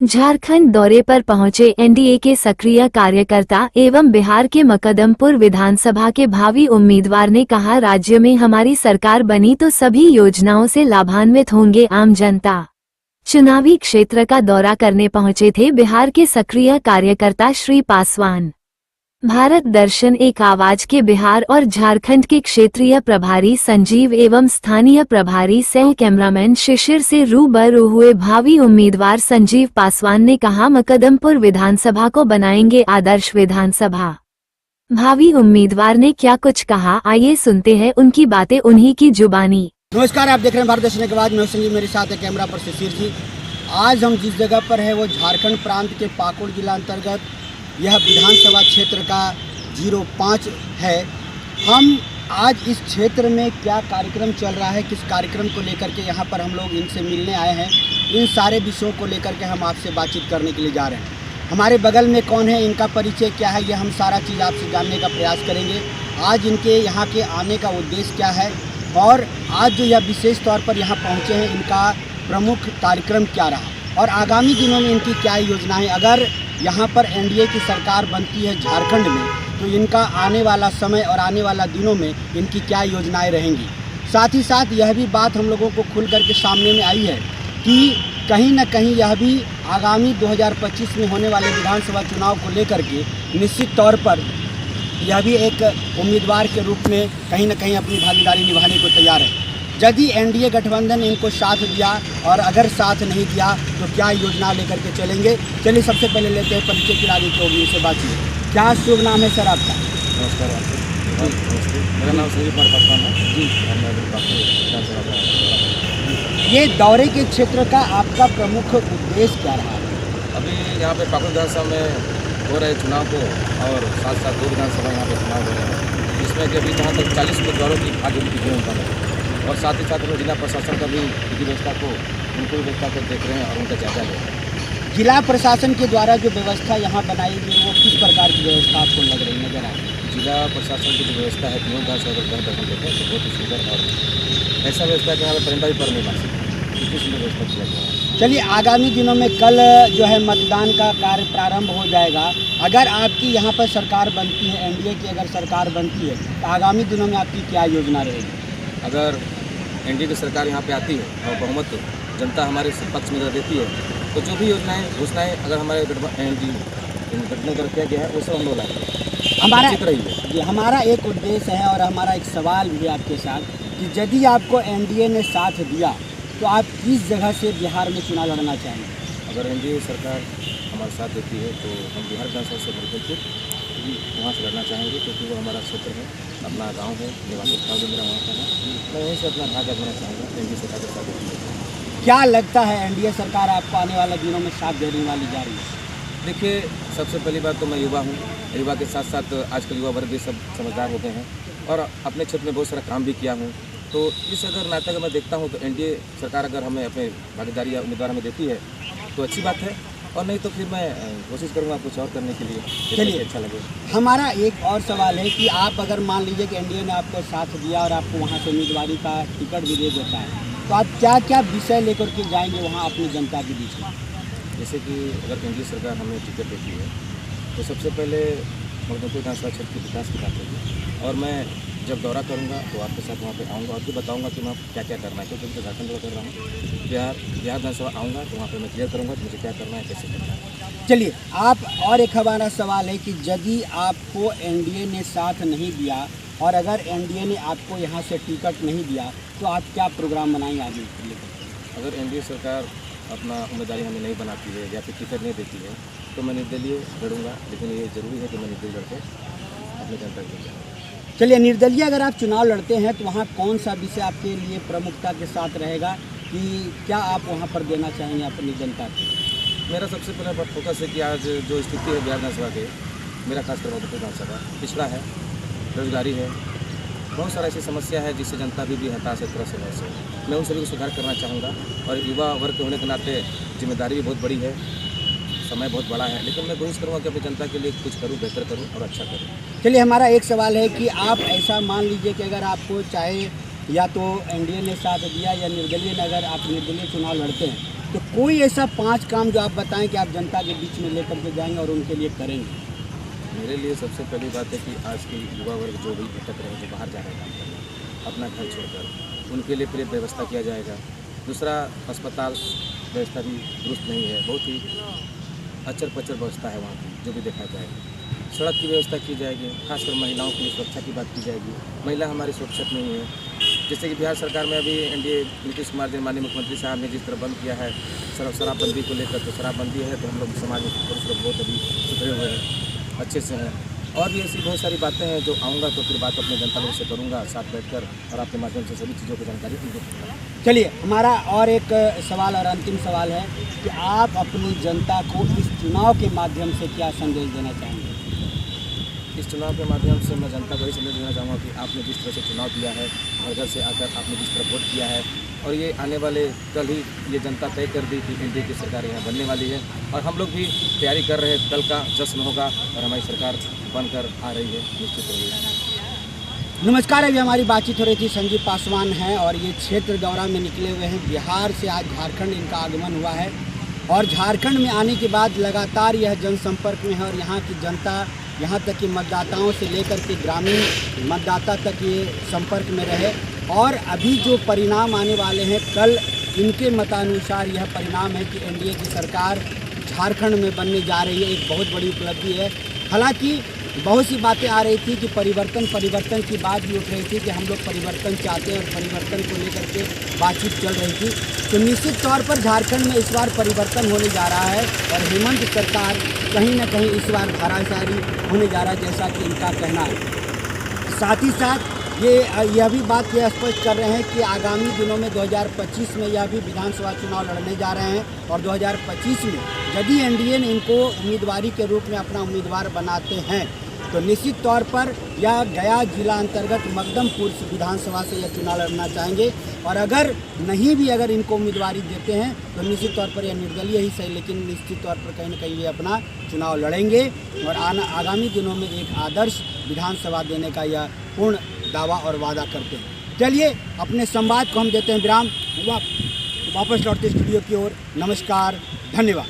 झारखंड दौरे पर पहुंचे एनडीए के सक्रिय कार्यकर्ता एवं बिहार के मकदमपुर विधानसभा के भावी उम्मीदवार ने कहा, राज्य में हमारी सरकार बनी तो सभी योजनाओं से लाभान्वित होंगे आम जनता। चुनावी क्षेत्र का दौरा करने पहुंचे थे बिहार के सक्रिय कार्यकर्ता श्री पासवान। भारत दर्शन एक आवाज के बिहार और झारखंड के क्षेत्रीय प्रभारी संजीव एवं स्थानीय प्रभारी सह कैमरामैन शिशिर से रूबरू हुए भावी उम्मीदवार संजीव पासवान ने कहा, मकदमपुर विधानसभा को बनाएंगे आदर्श विधानसभा। भावी उम्मीदवार ने क्या कुछ कहा, आइए सुनते हैं उनकी बातें उन्हीं की जुबानी। नमस्कार, आप देख रहे हैं भारत दर्शन के बाद। मैं संजीव, मेरे साथ है कैमरा पर शिशिर जी। आज हम जिस जगह पर है वो झारखंड प्रांत के पाकुड़ जिला अंतर्गत यह विधानसभा क्षेत्र का 05 है। हम आज इस क्षेत्र में क्या कार्यक्रम चल रहा है, किस कार्यक्रम को लेकर के यहाँ पर हम लोग इनसे मिलने आए हैं, इन सारे विषयों को लेकर के हम आपसे बातचीत करने के लिए जा रहे हैं। हमारे बगल में कौन है, इनका परिचय क्या है, ये हम सारा चीज़ आपसे जानने का प्रयास करेंगे। आज इनके यहाँ के आने का उद्देश्य क्या है और आज जो यह विशेष तौर पर यहाँ पहुँचे हैं, इनका प्रमुख कार्यक्रम क्या रहा और आगामी दिनों में इनकी क्या योजनाएँ। अगर यहाँ पर एनडीए की सरकार बनती है झारखंड में तो इनका आने वाला समय और आने वाला दिनों में इनकी क्या योजनाएं रहेंगी। साथ ही साथ यह भी बात हम लोगों को खुल करके सामने में आई है कि कहीं न कहीं यह भी आगामी 2025 में होने वाले विधानसभा चुनाव को लेकर के निश्चित तौर पर यह भी एक उम्मीदवार के रूप में कहीं न कहीं अपनी भागीदारी निभाने को तैयार है। यदि एनडीए गठबंधन इनको साथ दिया और अगर साथ नहीं दिया तो क्या योजना लेकर के चलेंगे। चलिए सबसे पहले लेते हैं परिचय की आगे की होगी इससे बातचीत। क्या शुभ नाम है सर आपका? नमस्कार, मेरा नाम संजीव कुमार पासवान है जी। ये दौरे के क्षेत्र का आपका प्रमुख उद्देश्य क्या रहा? अभी यहाँ पे पाकुड़ विधानसभा में हो रहे चुनाव को और साथ साथ 2 विधानसभा यहाँ पे चुनाव हो रहे हैं, जिसमें कि अभी जहाँ तक 40 उम्मीदवारों की भाग्य की भूमिका है और साथ ही साथ जिला प्रशासन का भी विधि व्यवस्था को उनको व्यवस्था को देख रहे हैं और उनका जायजा ले रहे हैं। जिला प्रशासन के द्वारा जो व्यवस्था यहाँ बनाई गई वो किस प्रकार की व्यवस्था आपको लग रही नजर आ रही है? जिला प्रशासन की जो व्यवस्था है तीनों विधानसभा का दर्शन देते हैं तो बहुत ही सुंदर और ऐसा व्यवस्था कि यहाँ पर परिंदा भी पर नहीं मार सकते, इतनी सुंदर व्यवस्था किया गया है। चलिए आगामी दिनों में कल जो है मतदान का कार्य प्रारंभ हो जाएगा। अगर आपकी यहाँ पर सरकार बनती है, एनडीए की अगर सरकार बनती है तो आगामी दिनों में आपकी क्या योजना रहेगी? अगर एनडीए की सरकार यहाँ पे आती है और बहुमत जनता हमारे पक्ष में देती है तो जो भी योजनाएं घोषणाएं अगर हमारे गठबंधन कर किया गया है वो सब हम लोग लाएंगे। हमारा एक उद्देश्य है और हमारा एक सवाल भी है आपके साथ कि यदि आपको एनडीए ने साथ दिया तो आप किस जगह से बिहार में चुनाव लड़ना चाहेंगे? अगर एनडीए सरकार हमारा साथ देती है तो हम बिहार विधानसभा से मिलकर वहाँ से लड़ना चाहेंगे, क्योंकि वो हमारा क्षेत्र है, अपना गांव है, निवासी स्थान भी मेरा वहाँ का है। मैं वहीं से अपना भाग आजमाना चाहूँगा एनडीए सरकार के साथ देती है। क्या लगता है एनडीए सरकार आपको आने वाले दिनों में साथ देने वाली जा रही है? देखिए, सबसे पहली बात तो मैं युवा हूँ, युवा के साथ साथ आजकल युवा वर्ग भी सब समझदार हो गए हैं और अपने क्षेत्र में बहुत सारा काम भी किया हूँ। तो इस अगर नाते अगर मैं देखता हूँ तो एनडीए सरकार अगर हमें अपने भागीदारी या उम्मीदवार हमें देती है तो अच्छी बात है, और नहीं तो फिर मैं कोशिश करूँगा कुछ और करने के लिए। चलिए, अच्छा लगे। हमारा एक और सवाल है कि आप अगर मान लीजिए कि एनडीए ने आपको साथ दिया और आपको वहाँ से उम्मीदवारी का टिकट भी दे देता है तो आप क्या क्या विषय लेकर के जाएंगे वहाँ अपनी जनता के बीच में? जैसे कि अगर एनडीए सरकार हमें टिकट देती है तो सबसे पहले मकदमपुर विधानसभा क्षेत्र के विकास की बात होगी और मैं जब दौरा करूंगा तो आपके साथ वहाँ पे आऊँगा और फिर बताऊंगा कि मैं क्या क्या करना है, क्योंकि मैं झारखंड दौरा कर रहा हूँ। बिहार विधानसभा आऊँगा तो वहाँ पे मैं क्लियर करूँगा कि मुझे क्या करना है, कैसे करना है। चलिए, आप और एक हमारा सवाल है कि यदि आपको एनडीए ने साथ नहीं दिया और अगर एनडीए ने आपको यहाँ से टिकट नहीं दिया तो आप क्या प्रोग्राम बनाएंगे आगे के लिए? अगर एनडीए सरकार अपना उम्मीदवारी हमें नहीं बनाती है या फिर टिकट नहीं देती है तो मैं निर्दलीय लड़ूंगा, लेकिन ये जरूरी है कि मैं निर्दलीय लड़के अपने जनता के लिए। चलिए, निर्दलीय अगर आप चुनाव लड़ते हैं तो वहाँ कौन सा विषय आपके लिए प्रमुखता के साथ रहेगा कि क्या आप वहाँ पर देना चाहेंगे अपनी जनता को? मेरा सबसे पहला फोकस है कि आज जो स्थिति है बिहार विधानसभा के, मेरा खासकर मधुपुर विधानसभा पिछड़ा है, बेरोजगारी है, बहुत सारा ऐसी समस्या है जिससे जनता भी हताश है, तरह से वैसे मैं उन सभी को सुधार करना चाहूँगा। और युवा वर्ग के होने के नाते जिम्मेदारी भी बहुत बड़ी है, समय बहुत बड़ा है, लेकिन मैं कोशिश करूँगा कि अपनी जनता के लिए कुछ करूँ, बेहतर करूँ और अच्छा करूँ। चलिए, हमारा एक सवाल है कि आप ऐसा मान लीजिए कि अगर आपको चाहे या तो एनडीए ने साथ दिया या निर्दलीय ने अगर आप निर्दलीय चुनाव लड़ते हैं तो कोई ऐसा 5 काम जो आप बताएं कि आप जनता के बीच में लेकर के जाएंगे और उनके लिए करेंगे। मेरे लिए सबसे पहली बात है कि आज के युवा वर्ग जो भी भटक रहे हैं, जो बाहर जा रहे हैं काम करने, अपना घर छोड़कर, उनके लिए पर्याप्त व्यवस्था किया जाएगा। दूसरा, अस्पताल व्यवस्था भी दुरुस्त नहीं है, बहुत ही अचर पचर व्यवस्था है वहाँ की, जो भी देखा जाएगा। सड़क की व्यवस्था की जाएगी, खासकर महिलाओं के लिए सुरक्षा की बात की जाएगी। महिला हमारी सुरक्षित नहीं है। जैसे कि बिहार सरकार में अभी एनडीए नीतीश कुमार जी माननीय मुख्यमंत्री साहब ने जिस तरह बंद किया है शराबबंदी को लेकर, तो शराबबंदी है तो हम लोग समाज में पुरुष लोग बहुत अभी सुधरे हुए हैं, अच्छे से हैं। और भी ऐसी बहुत सारी बातें हैं जो आऊँगा तो फिर बात अपने जनता लोगों से करूँगा साथ बैठकर, और आपके माध्यम से सभी चीज़ों की जानकारी उनको दूँगा। चलिए, हमारा और एक सवाल और अंतिम सवाल है कि आप अपनी जनता को इस चुनाव के माध्यम से क्या संदेश देना चाहेंगे। इस चुनाव के माध्यम से मैं जनता को यही संदेश देना चाहूँगा कि आपने जिस तरह से चुनाव दिया है, घर घर से आकर आपने जिस तरह वोट किया है, और ये आने वाले कल ही ये जनता तय कर दी कि एनडीए की सरकार यहाँ बनने वाली है, और हम लोग भी तैयारी कर रहे हैं। कल का जश्न होगा और हमारी सरकार बनकर आ रही है, निश्चित रही। नमस्कार, अभी हमारी बातचीत हो रही थी। संजीव पासवान हैं और ये क्षेत्र दौरा में निकले हुए हैं। बिहार से आज झारखंड इनका आगमन हुआ है और झारखंड में आने के बाद लगातार यह जनसंपर्क में है और यहाँ की जनता, यहाँ तक कि मतदाताओं से लेकर के ग्रामीण मतदाता तक ये संपर्क में रहे। और अभी जो परिणाम आने वाले हैं कल, इनके मतानुसार यह परिणाम है कि एनडीए की सरकार झारखंड में बनने जा रही है। एक बहुत बड़ी उपलब्धि है। हालांकि बहुत सी बातें आ रही थी कि परिवर्तन की बात भी उठ रही थी कि हम लोग परिवर्तन चाहते हैं और परिवर्तन को लेकर के बातचीत चल रही थी। तो निश्चित तौर पर झारखंड में इस बार परिवर्तन होने जा रहा है और हेमंत सरकार कहीं ना कहीं इस बार धाराशाही होने जा रहा है, जैसा कि इनका कहना है। साथ ही साथ यह भी बात ये स्पष्ट कर रहे हैं कि आगामी दिनों में 2025 में यह भी विधानसभा चुनाव लड़ने जा रहे हैं और 2025 में यदि एनडीए ने इनको उम्मीदवारी के रूप में अपना उम्मीदवार बनाते हैं तो निश्चित तौर पर यह गया जिला अंतर्गत मकदमपुर विधानसभा से यह चुनाव लड़ना चाहेंगे। और अगर इनको उम्मीदवारी देते हैं तो निश्चित तौर पर यह निर्दलीय ही सही, लेकिन निश्चित तौर पर कहीं ना कहीं ये अपना चुनाव लड़ेंगे और आगामी दिनों में एक आदर्श विधानसभा देने का यह पूर्ण दावा और वादा करते हैं। चलिए, अपने संवाद को हम देते हैं विराम, वापस लौटते स्टूडियो की ओर। नमस्कार, धन्यवाद।